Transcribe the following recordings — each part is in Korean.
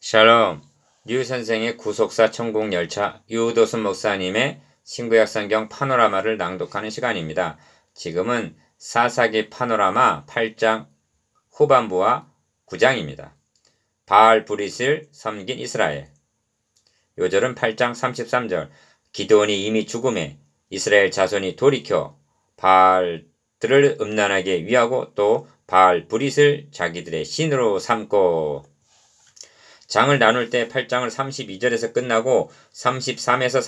샬롬, 류 선생의 구속사 천국열차 유도순 목사님의 신구약 성경 파노라마를 낭독하는 시간입니다. 지금은 사사기 파노라마 8장 후반부와 9장입니다. 바알 브릿을 섬긴 이스라엘. 요절은 8장 33절. 기드온이 이미 죽음에 이스라엘 자손이 돌이켜 바알들을 음란하게 위하고 또 바알 브릿을 자기들의 신으로 삼고. 장을 나눌 때 8장을 32절에서 끝나고 33에서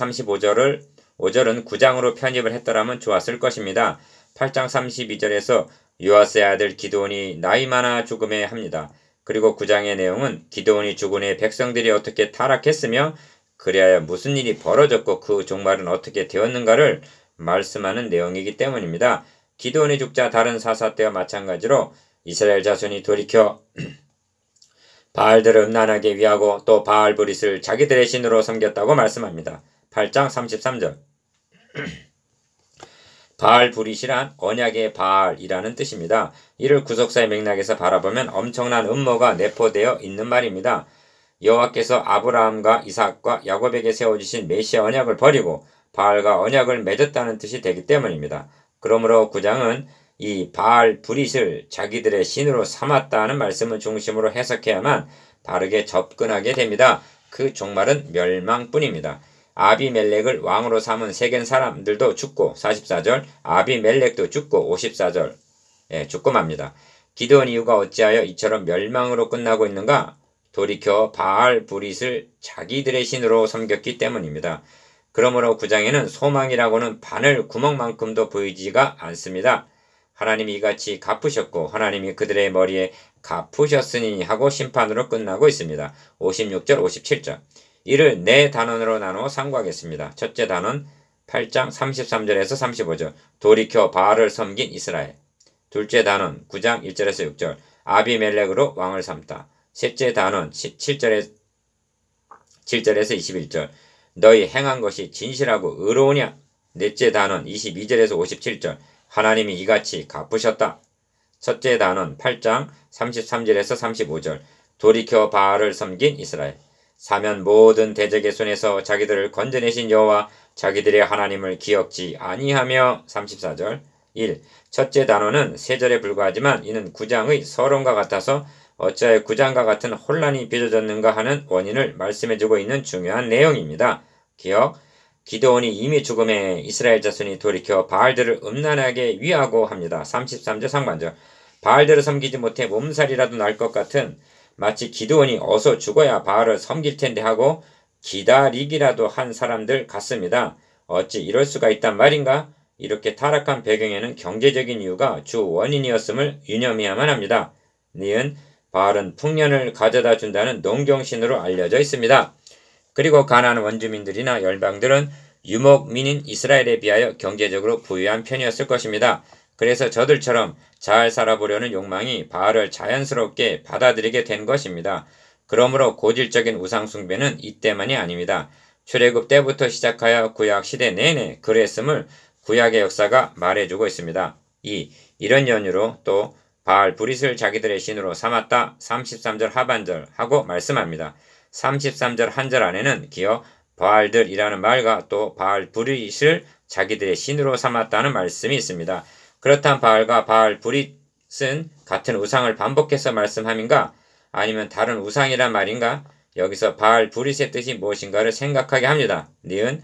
35절은 9장으로 편입을 했더라면 좋았을 것입니다. 8장 32절에서 요아스의 아들 기드온이 나이 많아 죽음에 합니다. 그리고 9장의 내용은 기드온이 죽은 후에 백성들이 어떻게 타락했으며 그리하여 무슨 일이 벌어졌고 그 종말은 어떻게 되었는가를 말씀하는 내용이기 때문입니다. 기드온이 죽자 다른 사사 때와 마찬가지로 이스라엘 자손이 돌이켜 바알들을 음란하게 위하고 또 바알 브릿을 자기들의 신으로 섬겼다고 말씀합니다. 8장 33절. 바알 브릿이란 언약의 바알이라는 뜻입니다. 이를 구속사의 맥락에서 바라보면 엄청난 음모가 내포되어 있는 말입니다. 여호와께서 아브라함과 이삭과 야곱에게 세워주신 메시아 언약을 버리고 바알과 언약을 맺었다는 뜻이 되기 때문입니다. 그러므로 9장은 이 바알 브릿을 자기들의 신으로 삼았다는 말씀을 중심으로 해석해야만 바르게 접근하게 됩니다. 그 종말은 멸망뿐입니다. 아비멜렉을 왕으로 삼은 세겜 사람들도 죽고 44절 아비멜렉도 죽고 54절 죽고 맙니다. 기드온 이유가 어찌하여 이처럼 멸망으로 끝나고 있는가? 돌이켜 바알 브릿을 자기들의 신으로 섬겼기 때문입니다. 그러므로 9장에는 소망이라고는 바늘 구멍만큼도 보이지가 않습니다. 하나님이 이같이 갚으셨고 하나님이 그들의 머리에 갚으셨으니 하고 심판으로 끝나고 있습니다. 56절 57절. 이를 네 단원으로 나누어 상고하겠습니다. 첫째 단원 8장 33절에서 35절 돌이켜 바알을 섬긴 이스라엘. 둘째 단원 9장 1절에서 6절 아비멜렉으로 왕을 삼다. 셋째 단원 7절에서 21절 너희 행한 것이 진실하고 의로우냐. 넷째 단원 22절에서 57절 하나님이 이같이 갚으셨다. 첫째 단원 8장 33절에서 35절 돌이켜 바알을 섬긴 이스라엘. 사면 모든 대적의 손에서 자기들을 건져내신 여호와 자기들의 하나님을 기억지 아니하며 34절 1. 첫째 단원은 3절에 불과하지만 이는 9장의 서론과 같아서 어찌하여 9장과 같은 혼란이 빚어졌는가 하는 원인을 말씀해주고 있는 중요한 내용입니다. 기억 기드온이 이미 죽음에 이스라엘 자손이 돌이켜 바알들을 음란하게 위하고 합니다. 33절 상반절 바알들을 섬기지 못해 몸살이라도 날 것 같은 마치 기드온이 어서 죽어야 바알을 섬길 텐데 하고 기다리기라도 한 사람들 같습니다. 어찌 이럴 수가 있단 말인가? 이렇게 타락한 배경에는 경제적인 이유가 주 원인이었음을 유념해야만 합니다. 니은 바알은 풍년을 가져다 준다는 농경신으로 알려져 있습니다. 그리고 가나안 원주민들이나 열방들은 유목민인 이스라엘에 비하여 경제적으로 부유한 편이었을 것입니다. 그래서 저들처럼 잘 살아보려는 욕망이 바알을 자연스럽게 받아들이게 된 것입니다. 그러므로 고질적인 우상숭배는 이때만이 아닙니다. 출애굽 때부터 시작하여 구약 시대 내내 그랬음을 구약의 역사가 말해주고 있습니다. 이런 연유로 또 바알 브릿을 자기들의 신으로 삼았다 33절 하반절 하고 말씀합니다. 33절 한절 안에는 기어 바알들이라는 말과 또 바알 브릿을 자기들의 신으로 삼았다는 말씀이 있습니다. 그렇다면 바알과 바알 브릿은 같은 우상을 반복해서 말씀함인가? 아니면 다른 우상이란 말인가? 여기서 바알 브릿의 뜻이 무엇인가를 생각하게 합니다. 니은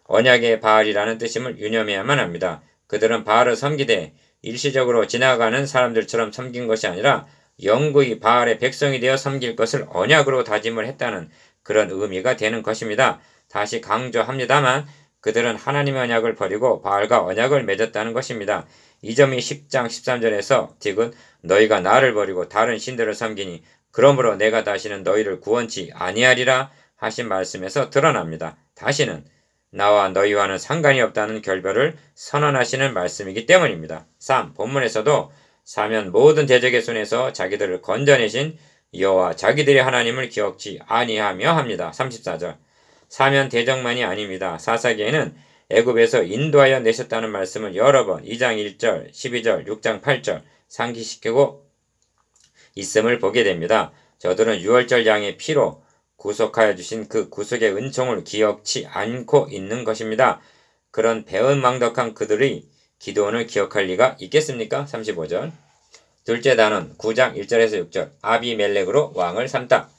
언약의 바알이라는 뜻임을 유념해야만 합니다. 그들은 바알을 섬기되 일시적으로 지나가는 사람들처럼 섬긴 것이 아니라 영구히 바알의 백성이 되어 섬길 것을 언약으로 다짐을 했다는 그런 의미가 되는 것입니다. 다시 강조합니다만 그들은 하나님의 언약을 버리고 바알과 언약을 맺었다는 것입니다. 이 점이 10장 13절에서 디귿 너희가 나를 버리고 다른 신들을 섬기니 그러므로 내가 다시는 너희를 구원치 아니하리라 하신 말씀에서 드러납니다. 다시는 나와 너희와는 상관이 없다는 결별을 선언하시는 말씀이기 때문입니다. 3. 본문에서도 사면 모든 대적의 손에서 자기들을 건져내신 여호와 자기들의 하나님을 기억지 아니하며 합니다. 34절 사면 대적만이 아닙니다. 사사기에는 애굽에서 인도하여 내셨다는 말씀을 여러 번 2장 1절, 12절, 6장 8절 상기시키고 있음을 보게 됩니다. 저들은 유월절 양의 피로 구속하여 주신 그 구속의 은총을 기억치 않고 있는 것입니다. 그런 배은망덕한 그들이 기드온을 기억할 리가 있겠습니까? 35절. 둘째 단원 9장 1절에서 6절. 아비멜렉으로 왕을 삼다.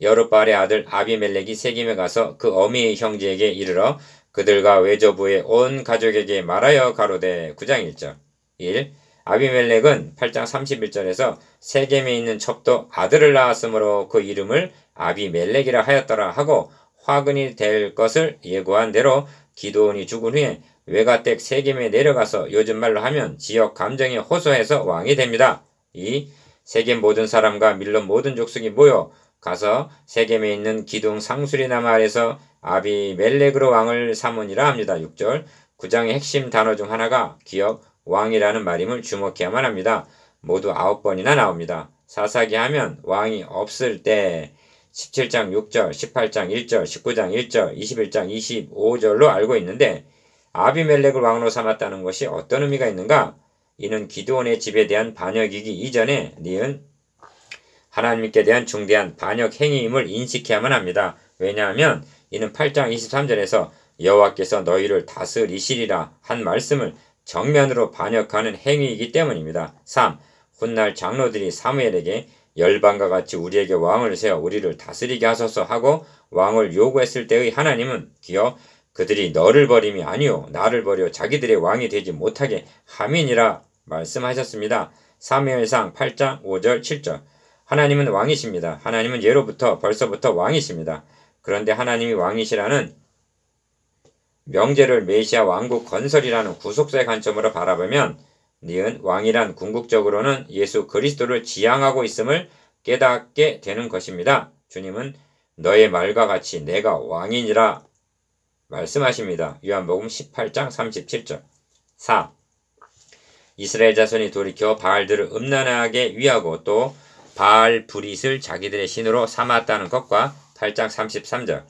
여룻바알의 아들 아비멜렉이 세겜에 가서 그 어미의 형제에게 이르러 그들과 외조부의 온 가족에게 말하여 가로되. 9장 1절. 1. 아비멜렉은 8장 31절에서 세겜에 있는 첩도 아들을 낳았으므로 그 이름을 아비멜렉이라 하였더라 하고 화근이 될 것을 예고한 대로 기드온이 죽은 후에 외가댁 세겜에 내려가서 요즘 말로 하면 지역 감정에 호소해서 왕이 됩니다. 2. 세겜 모든 사람과 밀론 모든 족속이 모여 가서 세겜에 있는 기둥 상수리나 마을에서 아비멜렉으로 왕을 삼으니라 합니다. 6절. 9장의 핵심 단어 중 하나가 기억, 왕이라는 말임을 주목해야만 합니다. 모두 9번이나 나옵니다. 사사기 하면 왕이 없을 때 17장 6절, 18장 1절, 19장 1절, 21장 25절로 알고 있는데 아비멜렉을 왕으로 삼았다는 것이 어떤 의미가 있는가? 이는 기드온의 집에 대한 반역이기 이전에 니은 하나님께 대한 중대한 반역 행위임을 인식해야만 합니다. 왜냐하면 이는 8장 23절에서 여호와께서 너희를 다스리시리라 한 말씀을 정면으로 반역하는 행위이기 때문입니다. 3. 훗날 장로들이 사무엘에게 열방과 같이 우리에게 왕을 세워 우리를 다스리게 하소서 하고 왕을 요구했을 때의 하나님은 기어 그들이 너를 버림이 아니요 나를 버려 자기들의 왕이 되지 못하게 함이니라 말씀하셨습니다. 사무엘상 8장 5절 7절. 하나님은 왕이십니다. 하나님은 예로부터 벌써부터 왕이십니다. 그런데 하나님이 왕이시라는 명제를 메시아 왕국 건설이라는 구속사의 관점으로 바라보면 니은 왕이란 궁극적으로는 예수 그리스도를 지향하고 있음을 깨닫게 되는 것입니다. 주님은 너의 말과 같이 내가 왕이니라 말씀하십니다. 요한복음 18장 37절. 4. 이스라엘 자손이 돌이켜 바알들을 음란하게 위하고 또 바알 브릿을 자기들의 신으로 삼았다는 것과 8장 33절.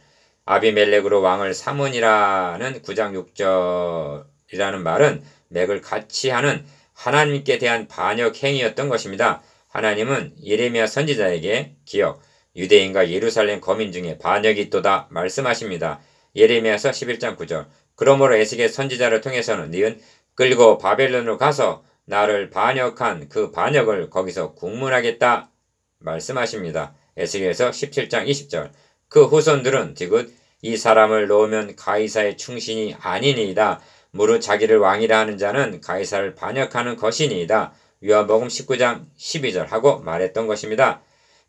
아비멜렉으로 왕을 삼으니라는 9장 6절이라는 말은 맥을 같이 하는 하나님께 대한 반역 행위였던 것입니다. 하나님은 예레미야 선지자에게 기억, 유대인과 예루살렘 거민 중에 반역이 있도다 말씀하십니다. 예레미야서 11장 9절. 그러므로 에스겔 선지자를 통해서는 니은 끌고 바벨론으로 가서 나를 반역한 그 반역을 거기서 국문하겠다 말씀하십니다. 에스겔서 17장 20절. 그 후손들은 디귿 이 사람을 놓으면 가이사의 충신이 아니니이다. 무릇 자기를 왕이라 하는 자는 가이사를 반역하는 것이니이다. 요한복음 19장 12절 하고 말했던 것입니다.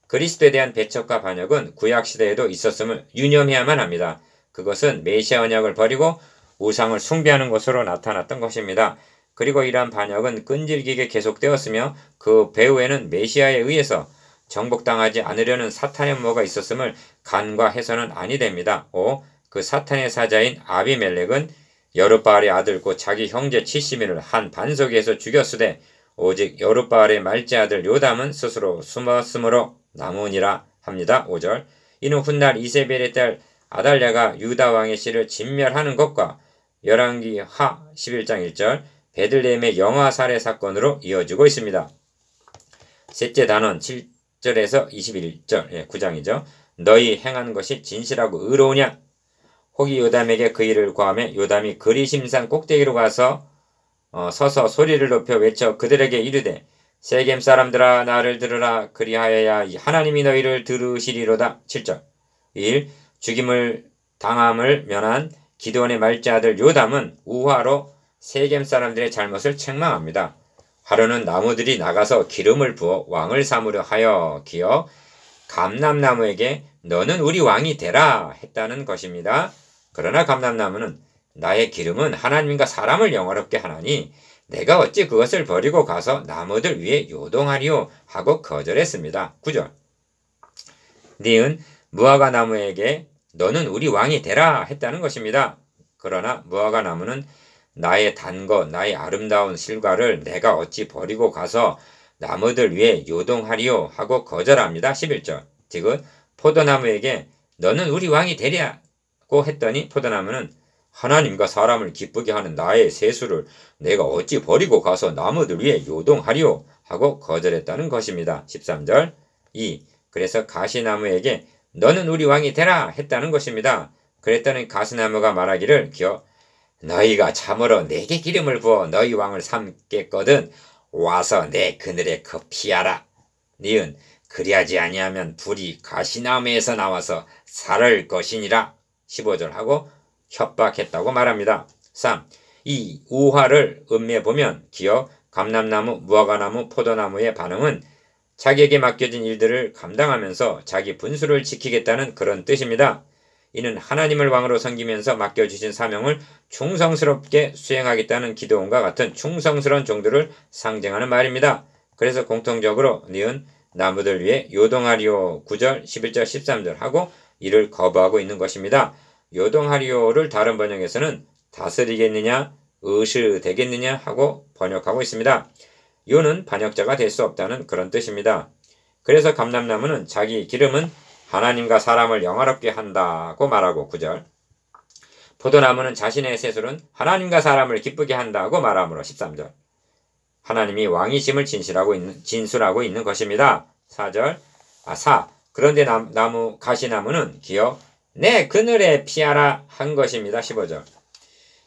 그리스도에 대한 배척과 반역은 구약시대에도 있었음을 유념해야만 합니다. 그것은 메시아 언약을 버리고 우상을 숭배하는 것으로 나타났던 것입니다. 그리고 이러한 반역은 끈질기게 계속되었으며 그 배후에는 메시아에 의해서 정복당하지 않으려는 사탄의 음모가 있었음을 간과해서는 아니 됩니다. 5. 그 사탄의 사자인 아비멜렉은 여룻바알의 아들 곧 자기 형제 치시민을 한 반석에서 죽였으되 오직 여룻바알의 말째 아들 요담은 스스로 숨었으므로 남으니라 합니다. 5절. 이는 훗날 이세벨의 딸 아달랴가 유다 왕의 씨를 진멸하는 것과 열왕기 하 11장 1절 베들레헴의 영화 살해 사건으로 이어지고 있습니다. 셋째 단원 7절에서 21절 9장이죠. 너희 행한 것이 진실하고 의로우냐? 혹이 요담에게 그 일을 고하며 요담이 그리심산 꼭대기로 가서 서서 소리를 높여 외쳐 그들에게 이르되 세겜 사람들아 나를 들으라 그리하여야 하나님이 너희를 들으시리로다. 7절. 1. 죽임을 당함을 면한 기드온의 말째 아들 요담은 우화로 세겜 사람들의 잘못을 책망합니다. 하루는 나무들이 나가서 기름을 부어 왕을 삼으려 하여 기어 감람나무에게 너는 우리 왕이 되라 했다는 것입니다. 그러나 감람나무는 나의 기름은 하나님과 사람을 영화롭게 하나니 내가 어찌 그것을 버리고 가서 나무들 위에 요동하리요 하고 거절했습니다. 9절. 니은 무화과 나무에게 너는 우리 왕이 되라 했다는 것입니다. 그러나 무화과 나무는 나의 단 것, 나의 아름다운 실과를 내가 어찌 버리고 가서 나무들 위에 요동하리요 하고 거절합니다. 11절. 디귿 포도나무에게 너는 우리 왕이 되랴고 했더니 포도나무는 하나님과 사람을 기쁘게 하는 나의 세수를 내가 어찌 버리고 가서 나무들 위에 요동하리요 하고 거절했다는 것입니다. 13절. 2. 그래서 가시나무에게 너는 우리 왕이 되라 했다는 것입니다. 그랬더니 가시나무가 말하기를 기어 너희가 참으로 내게 기름을 부어 너희 왕을 삼겠거든 와서 내 그늘에 피하라. 니은 그리하지 아니하면 불이 가시나무에서 나와서 살을 것이니라. 15절 하고 협박했다고 말합니다. 3. 이 우화를 음미해보면 기어 감람나무, 무화과나무, 포도나무의 반응은 자기에게 맡겨진 일들을 감당하면서 자기 분수를 지키겠다는 그런 뜻입니다. 이는 하나님을 왕으로 섬기면서 맡겨주신 사명을 충성스럽게 수행하겠다는 기도원과 같은 충성스러운 종들을 상징하는 말입니다. 그래서 공통적으로 니은 나무들 위에 요동하리오 9절, 11절, 13절 하고 이를 거부하고 있는 것입니다. 요동하리오를 다른 번역에서는 다스리겠느냐, 의시되겠느냐 하고 번역하고 있습니다. 요는 반역자가 될 수 없다는 그런 뜻입니다. 그래서 감람나무는 자기 기름은 하나님과 사람을 영화롭게 한다고 말하고 9절. 포도나무는 자신의 세술은 하나님과 사람을 기쁘게 한다고 말하므로 13절. 하나님이 왕이심을 진술하고 있는 것입니다. 4절. 4. 그런데 가시나무는 기어 내 그늘에 피하라 한 것입니다. 15절.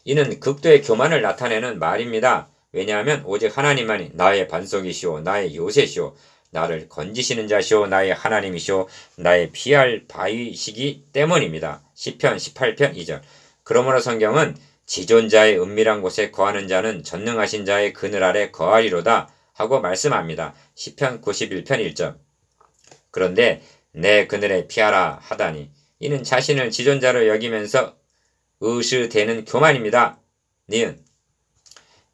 이는 극도의 교만을 나타내는 말입니다. 왜냐하면 오직 하나님만이 나의 반석이시오, 나의 요새시오, 나를 건지시는 자시오, 나의 하나님이시오, 나의 피할 바위시기 때문입니다. 시편 18편 2절. 그러므로 성경은 지존자의 은밀한 곳에 거하는 자는 전능하신 자의 그늘 아래 거하리로다 하고 말씀합니다. 시편 91편 1절. 그런데 내 그늘에 피하라 하다니 이는 자신을 지존자로 여기면서 의시되는 교만입니다. 니은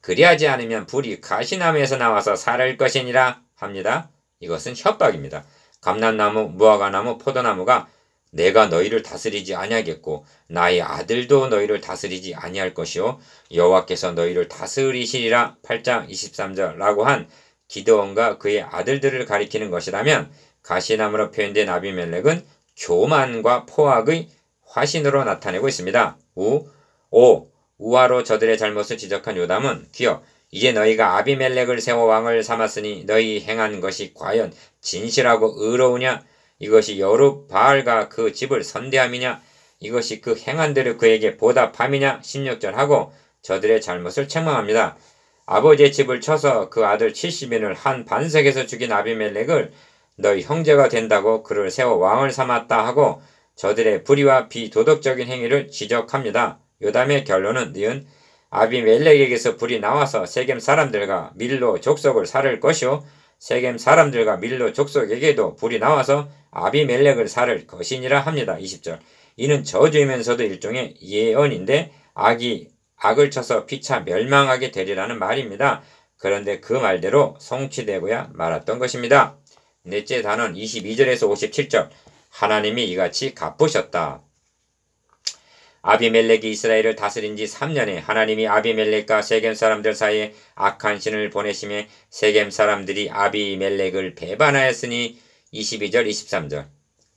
그리하지 않으면 불이 가시나무에서 나와서 살을 것이니라 합니다. 이것은 협박입니다. 감람나무, 무화과나무, 포도나무가 내가 너희를 다스리지 아니하겠고 나의 아들도 너희를 다스리지 아니할 것이요 여호와께서 너희를 다스리시리라 8장 23절라고 한 기드온과 그의 아들들을 가리키는 것이라면 가시나무로 표현된 아비멜렉은 교만과 포악의 화신으로 나타내고 있습니다. 5. 우화로 저들의 잘못을 지적한 요담은 기어 이제 너희가 아비멜렉을 세워 왕을 삼았으니 너희 행한 것이 과연 진실하고 의로우냐? 이것이 여룹바알과 그 집을 선대함이냐? 이것이 그 행한 대로 그에게 보답함이냐? 16절 하고 저들의 잘못을 책망합니다. 아버지의 집을 쳐서 그 아들 70인을 한 반석에서 죽인 아비멜렉을 너희 형제가 된다고 그를 세워 왕을 삼았다 하고 저들의 불의와 비도덕적인 행위를 지적합니다. 요담의 결론은 니은 아비멜렉에게서 불이 나와서 세겜 사람들과 밀로 족속을 살을 것이요 세겜 사람들과 밀로 족속에게도 불이 나와서 아비멜렉을 살을 것이니라 합니다. 20절. 이는 저주이면서도 일종의 예언인데 악을 쳐서 피차 멸망하게 되리라는 말입니다. 그런데 그 말대로 성취되고야 말았던 것입니다. 넷째 단원 22절에서 57절. 하나님이 이같이 갚으셨다. 아비멜렉이 이스라엘을 다스린 지 3년에 하나님이 아비멜렉과 세겜 사람들 사이에 악한 신을 보내심에 세겜 사람들이 아비멜렉을 배반하였으니 22절 23절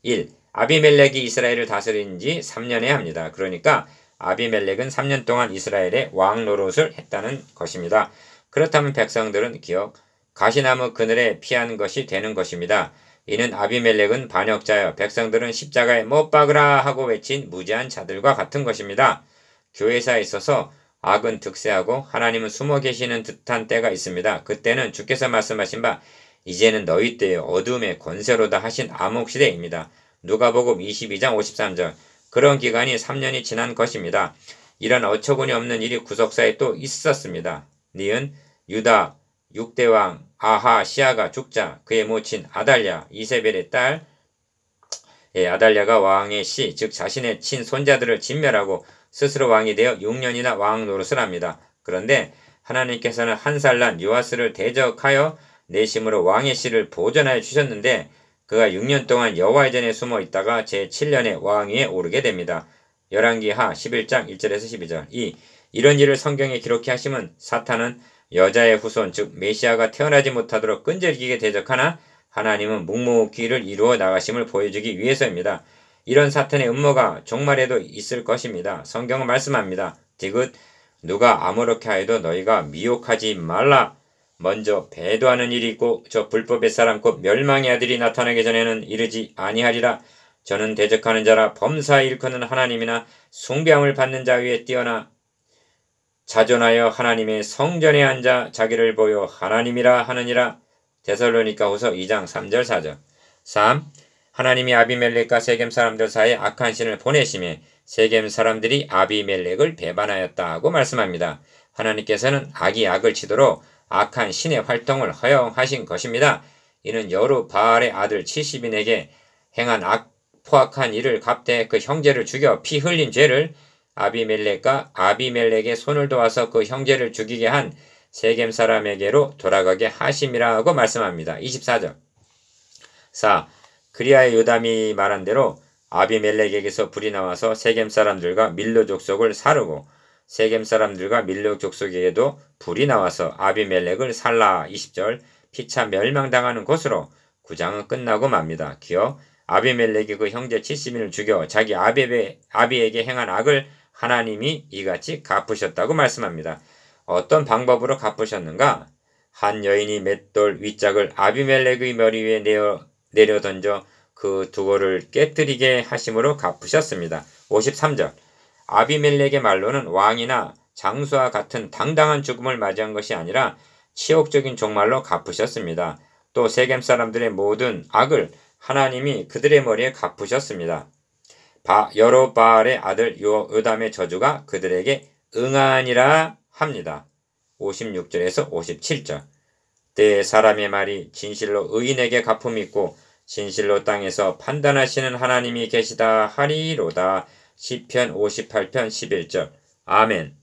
1. 아비멜렉이 이스라엘을 다스린 지 3년에 합니다. 그러니까 아비멜렉은 3년 동안 이스라엘의 왕 노릇을 했다는 것입니다. 그렇다면 백성들은 가시나무 그늘에 피한 것이 되는 것입니다. 이는 아비멜렉은 반역자여 백성들은 십자가에 못 박으라 하고 외친 무지한 자들과 같은 것입니다. 교회사에 있어서 악은 득세하고 하나님은 숨어 계시는 듯한 때가 있습니다. 그때는 주께서 말씀하신 바 이제는 너희 때의 어둠의 권세로다 하신 암흑시대입니다. 누가복음 22장 53절. 그런 기간이 3년이 지난 것입니다. 이런 어처구니 없는 일이 구속사에 또 있었습니다. 니은 유다 6대왕 아하시아가 죽자 그의 모친 아달랴 이세벨의 딸 아달랴가 왕의 씨 즉 자신의 친손자들을 진멸하고 스스로 왕이 되어 6년이나 왕 노릇을 합니다. 그런데 하나님께서는 한 살 난 요아스를 대적하여 내심으로 왕의 씨를 보존하여 주셨는데 그가 6년 동안 여호와의 전에 숨어 있다가 제7년에 왕위에 오르게 됩니다. 열왕기하 11장 1절에서 12절 2. 이런 일을 성경에 기록해 하심은 사탄은 여자의 후손 즉 메시아가 태어나지 못하도록 끈질기게 대적하나 하나님은 묵묵히를 이루어 나가심을 보여주기 위해서입니다. 이런 사탄의 음모가 종말에도 있을 것입니다. 성경은 말씀합니다. 디귿 누가 아무렇게 하여도 너희가 미혹하지 말라. 먼저 배도하는 일이 있고 저 불법의 사람 곧 멸망의 아들이 나타나기 전에는 이르지 아니하리라. 저는 대적하는 자라 범사에 일컫는 하나님이나 숭배함을 받는 자 위에 뛰어나 자존하여 하나님의 성전에 앉아 자기를 보여 하나님이라 하느니라. 데살로니가후서 2장 3절 4절. 3. 하나님이 아비멜렉과 세겜 사람들 사이에 악한 신을 보내심에 세겜 사람들이 아비멜렉을 배반하였다고 말씀합니다. 하나님께서는 악이 악을 치도록 악한 신의 활동을 허용하신 것입니다. 이는 여루바알의 아들 70인에게 행한 포악한 일을 갚되 그 형제를 죽여 피 흘린 죄를 아비멜렉과 아비멜렉의 손을 도와서 그 형제를 죽이게 한 세겜 사람에게로 돌아가게 하심이라고 말씀합니다. 24절. 4. 그리하여 요담이 말한 대로 아비멜렉에게서 불이 나와서 세겜 사람들과 밀로 족속을 사르고 세겜 사람들과 밀로 족속에게도 불이 나와서 아비멜렉을 살라. 20절. 피차 멸망당하는 곳으로 9장은 끝나고 맙니다. 기억. 아비멜렉이 그 형제 70인을 죽여 자기 아비에게 행한 악을 하나님이 이같이 갚으셨다고 말씀합니다. 어떤 방법으로 갚으셨는가? 한 여인이 맷돌 윗짝을 아비멜렉의 머리 위에 내려 던져 그 두고를 깨뜨리게 하심으로 갚으셨습니다. 53절. 아비멜렉의 말로는 왕이나 장수와 같은 당당한 죽음을 맞이한 것이 아니라 치욕적인 종말로 갚으셨습니다. 또 세겜 사람들의 모든 악을 하나님이 그들의 머리에 갚으셨습니다. 여로바알의 아들 요담의 저주가 그들에게 응하니라 합니다. 56절에서 57절. 때에 사람의 말이 진실로 의인에게 갚음이 있고 진실로 땅에서 판단하시는 하나님이 계시다 하리로다. 시편 58편 11절. 아멘.